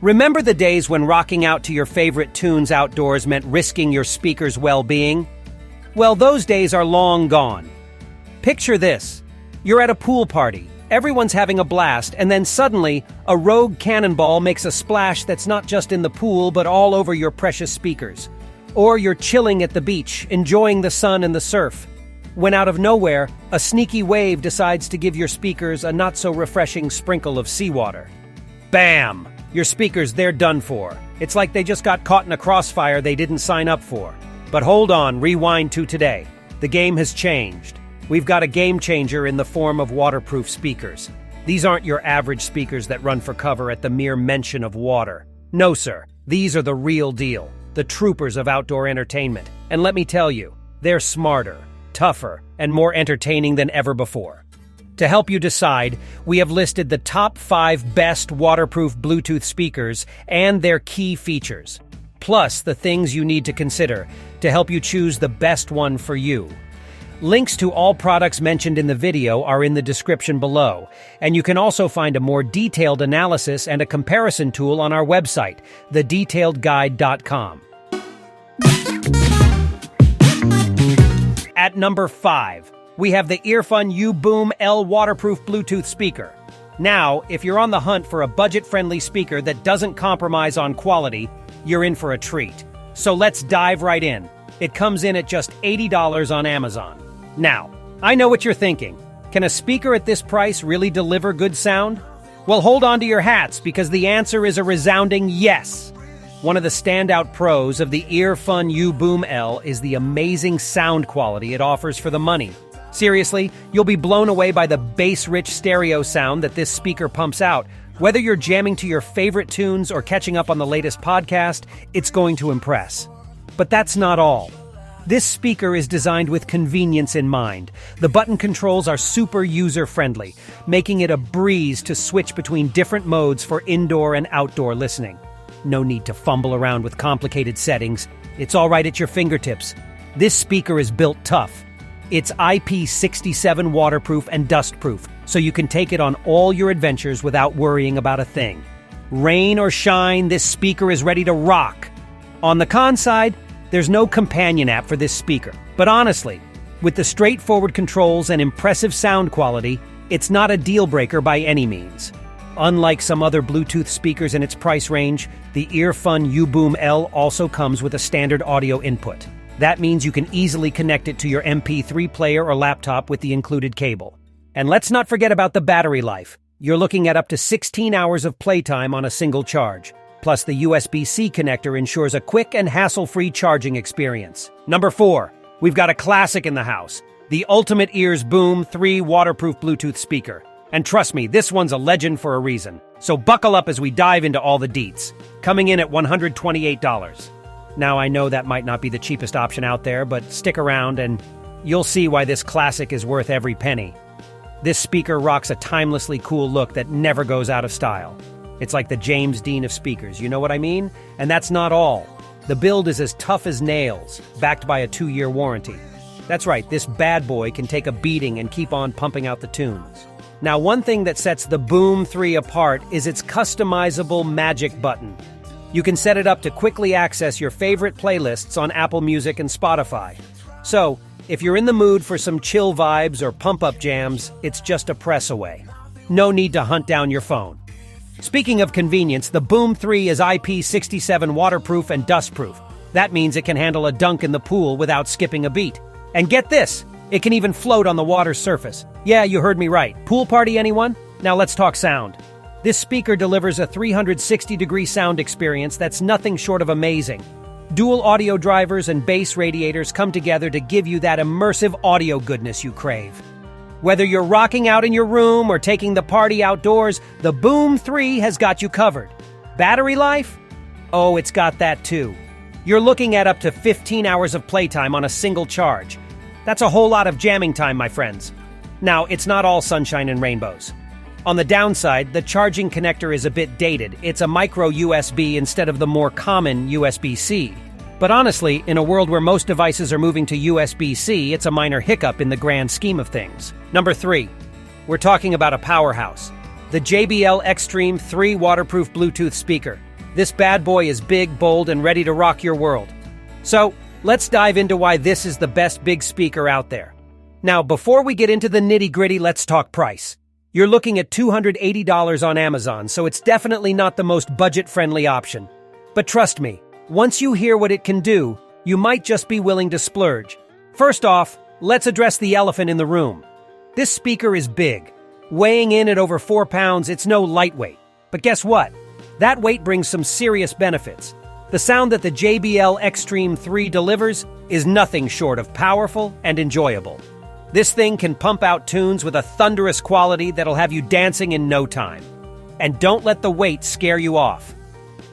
Remember the days when rocking out to your favorite tunes outdoors meant risking your speaker's well-being? Well, those days are long gone. Picture this. You're at a pool party, everyone's having a blast, and then suddenly, a rogue cannonball makes a splash that's not just in the pool but all over your precious speakers. Or you're chilling at the beach, enjoying the sun and the surf, when out of nowhere, a sneaky wave decides to give your speakers a not-so-refreshing sprinkle of seawater. Bam! Your speakers, they're done for. It's like they just got caught in a crossfire they didn't sign up for. But hold on, rewind to today. The game has changed. We've got a game changer in the form of waterproof speakers. These aren't your average speakers that run for cover at the mere mention of water. No, sir. These are the real deal. The troopers of outdoor entertainment. And let me tell you, they're smarter, tougher, and more entertaining than ever before. To help you decide, we have listed the top 5 best waterproof Bluetooth speakers and their key features, plus the things you need to consider to help you choose the best one for you. Links to all products mentioned in the video are in the description below, and you can also find a more detailed analysis and a comparison tool on our website, thedetailedguide.com. At number 5, we have the EarFun UBOOM L waterproof Bluetooth speaker. Now, if you're on the hunt for a budget-friendly speaker that doesn't compromise on quality, you're in for a treat. So let's dive right in. It comes in at just $80 on Amazon. Now, I know what you're thinking. Can a speaker at this price really deliver good sound? Well, hold on to your hats, because the answer is a resounding yes. One of the standout pros of the EarFun UBOOM L is the amazing sound quality it offers for the money. Seriously, you'll be blown away by the bass-rich stereo sound that this speaker pumps out. Whether you're jamming to your favorite tunes or catching up on the latest podcast, it's going to impress. But that's not all. This speaker is designed with convenience in mind. The button controls are super user-friendly, making it a breeze to switch between different modes for indoor and outdoor listening. No need to fumble around with complicated settings. It's all right at your fingertips. This speaker is built tough. It's IP67 waterproof and dustproof, so you can take it on all your adventures without worrying about a thing. Rain or shine, this speaker is ready to rock. On the con side, there's no companion app for this speaker. But honestly, with the straightforward controls and impressive sound quality, it's not a deal-breaker by any means. Unlike some other Bluetooth speakers in its price range, the EarFun UBOOM L also comes with a standard audio input. That means you can easily connect it to your MP3 player or laptop with the included cable. And let's not forget about the battery life. You're looking at up to 16 hours of playtime on a single charge. Plus, the USB-C connector ensures a quick and hassle-free charging experience. Number 4, we've got a classic in the house, the Ultimate Ears Boom 3 waterproof Bluetooth speaker. And trust me, this one's a legend for a reason. So buckle up as we dive into all the deets. Coming in at $128. Now, I know that might not be the cheapest option out there, but stick around and you'll see why this classic is worth every penny. This speaker rocks a timelessly cool look that never goes out of style. It's like the James Dean of speakers, you know what I mean? And that's not all. The build is as tough as nails, backed by a 2-year warranty. That's right, this bad boy can take a beating and keep on pumping out the tunes. Now, one thing that sets the Boom 3 apart is its customizable magic button. You can set it up to quickly access your favorite playlists on Apple Music and Spotify. So, if you're in the mood for some chill vibes or pump-up jams, it's just a press away. No need to hunt down your phone. Speaking of convenience, the Boom 3 is IP67 waterproof and dustproof. That means it can handle a dunk in the pool without skipping a beat. And get this, it can even float on the water's surface. Yeah, you heard me right. Pool party, anyone? Now let's talk sound. This speaker delivers a 360-degree sound experience that's nothing short of amazing. Dual audio drivers and bass radiators come together to give you that immersive audio goodness you crave. Whether you're rocking out in your room or taking the party outdoors, the Boom 3 has got you covered. Battery life? Oh, it's got that too. You're looking at up to 15 hours of playtime on a single charge. That's a whole lot of jamming time, my friends. Now, it's not all sunshine and rainbows. On the downside, the charging connector is a bit dated. It's a micro USB instead of the more common USB-C. But honestly, in a world where most devices are moving to USB-C, it's a minor hiccup in the grand scheme of things. Number 3, we're talking about a powerhouse. The JBL Xtreme 3 waterproof Bluetooth speaker. This bad boy is big, bold, and ready to rock your world. So, let's dive into why this is the best big speaker out there. Now, before we get into the nitty-gritty, let's talk price. You're looking at $280 on Amazon, so it's definitely not the most budget-friendly option. But trust me, once you hear what it can do, you might just be willing to splurge. First off, let's address the elephant in the room. This speaker is big. Weighing in at over 4 pounds, it's no lightweight. But guess what? That weight brings some serious benefits. The sound that the JBL Xtreme 3 delivers is nothing short of powerful and enjoyable. This thing can pump out tunes with a thunderous quality that'll have you dancing in no time. And don't let the weight scare you off.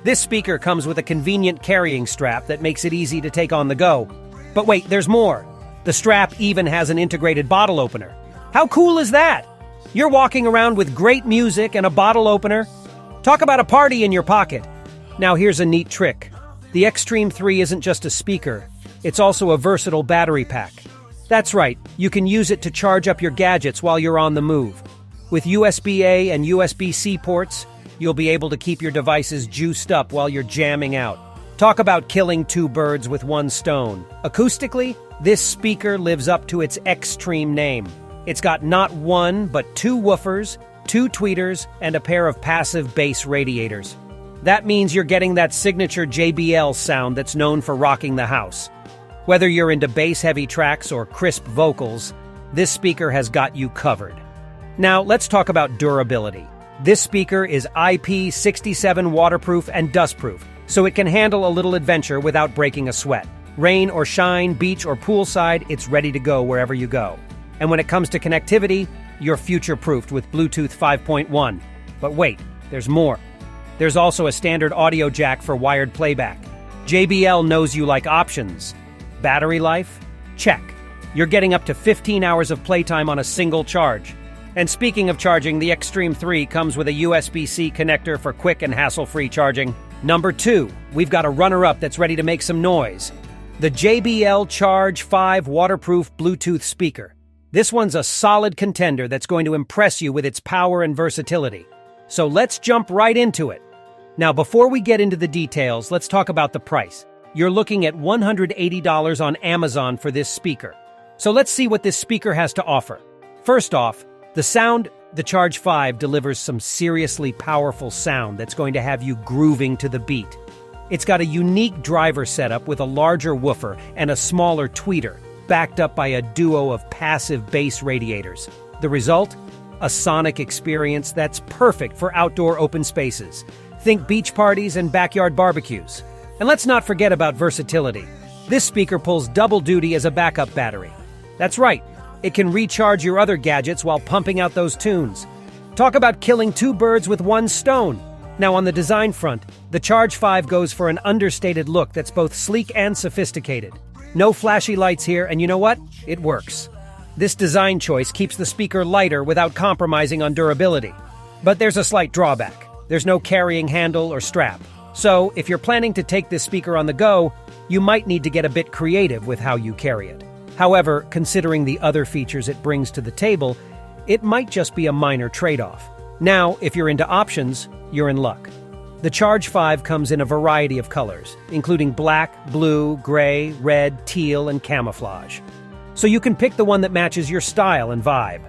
This speaker comes with a convenient carrying strap that makes it easy to take on the go. But wait, there's more. The strap even has an integrated bottle opener. How cool is that? You're walking around with great music and a bottle opener. Talk about a party in your pocket. Now here's a neat trick. The Xtreme 3 isn't just a speaker, it's also a versatile battery pack. That's right, you can use it to charge up your gadgets while you're on the move. With USB-A and USB-C ports, you'll be able to keep your devices juiced up while you're jamming out. Talk about killing two birds with one stone. Acoustically, this speaker lives up to its Xtreme name. It's got not one, but 2 woofers, 2 tweeters, and a pair of passive bass radiators. That means you're getting that signature JBL sound that's known for rocking the house. Whether you're into bass-heavy tracks or crisp vocals, this speaker has got you covered. Now, let's talk about durability. This speaker is IP67 waterproof and dustproof, so it can handle a little adventure without breaking a sweat. Rain or shine, beach or poolside, it's ready to go wherever you go. And when it comes to connectivity, you're future-proofed with Bluetooth 5.1. But wait, there's more. There's also a standard audio jack for wired playback. JBL knows you like options. Battery life? Check. You're getting up to 15 hours of playtime on a single charge. And speaking of charging, the Xtreme 3 comes with a USB-C connector for quick and hassle-free charging. Number 2, we've got a runner-up that's ready to make some noise. The JBL Charge 5 waterproof Bluetooth speaker. This one's a solid contender that's going to impress you with its power and versatility. So let's jump right into it. Now, before we get into the details, let's talk about the price. You're looking at $180 on Amazon for this speaker. So let's see what this speaker has to offer. First off, the Charge 5 delivers some seriously powerful sound that's going to have you grooving to the beat. It's got a unique driver setup with a larger woofer and a smaller tweeter, backed up by a duo of passive bass radiators. The result? A sonic experience that's perfect for outdoor open spaces. Think beach parties and backyard barbecues. And let's not forget about versatility. This speaker pulls double duty as a backup battery. That's right, it can recharge your other gadgets while pumping out those tunes. Talk about killing 2 birds with 1 stone. Now on the design front, the Charge 5 goes for an understated look that's both sleek and sophisticated. No flashy lights here, and you know what? It works. This design choice keeps the speaker lighter without compromising on durability. But there's a slight drawback. There's no carrying handle or strap. So, if you're planning to take this speaker on the go, you might need to get a bit creative with how you carry it. However, considering the other features it brings to the table, it might just be a minor trade-off. Now, if you're into options, you're in luck. The Charge 5 comes in a variety of colors, including black, blue, gray, red, teal, and camouflage. So you can pick the one that matches your style and vibe.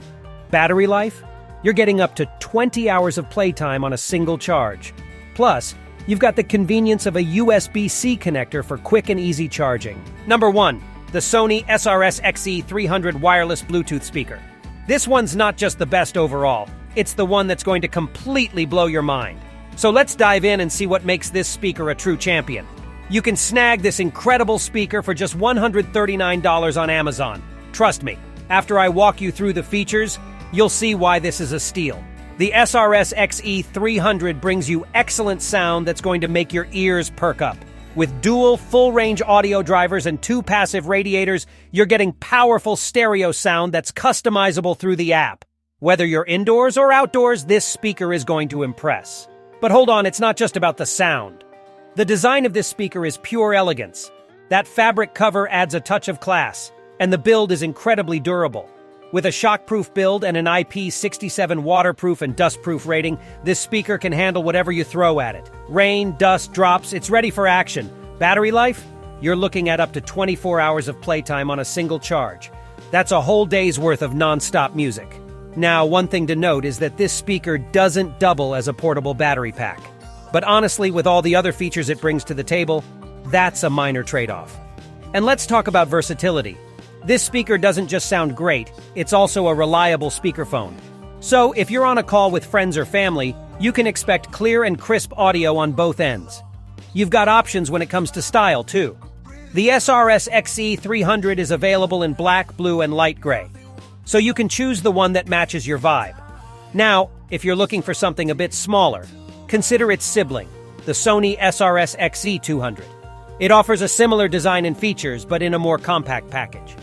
Battery life? You're getting up to 20 hours of playtime on a single charge. Plus, you've got the convenience of a USB-C connector for quick and easy charging. Number 1, the Sony SRS-XE300 wireless Bluetooth speaker. This one's not just the best overall, it's the one that's going to completely blow your mind. So let's dive in and see what makes this speaker a true champion. You can snag this incredible speaker for just $139 on Amazon. Trust me, after I walk you through the features, you'll see why this is a steal. The SRS-XE300 brings you excellent sound that's going to make your ears perk up. With dual full-range audio drivers and 2 passive radiators, you're getting powerful stereo sound that's customizable through the app. Whether you're indoors or outdoors, this speaker is going to impress. But hold on, it's not just about the sound. The design of this speaker is pure elegance. That fabric cover adds a touch of class, and the build is incredibly durable. With a shockproof build and an IP67 waterproof and dustproof rating, this speaker can handle whatever you throw at it. Rain, dust, drops, it's ready for action. Battery life? You're looking at up to 24 hours of playtime on a single charge. That's a whole day's worth of non-stop music. Now, one thing to note is that this speaker doesn't double as a portable battery pack. But honestly, with all the other features it brings to the table, that's a minor trade-off. And let's talk about versatility. This speaker doesn't just sound great, it's also a reliable speakerphone. So, if you're on a call with friends or family, you can expect clear and crisp audio on both ends. You've got options when it comes to style, too. The SRS XE300 is available in black, blue, and light gray, so you can choose the one that matches your vibe. Now, if you're looking for something a bit smaller, consider its sibling, the Sony SRS XE200. It offers a similar design and features, but in a more compact package.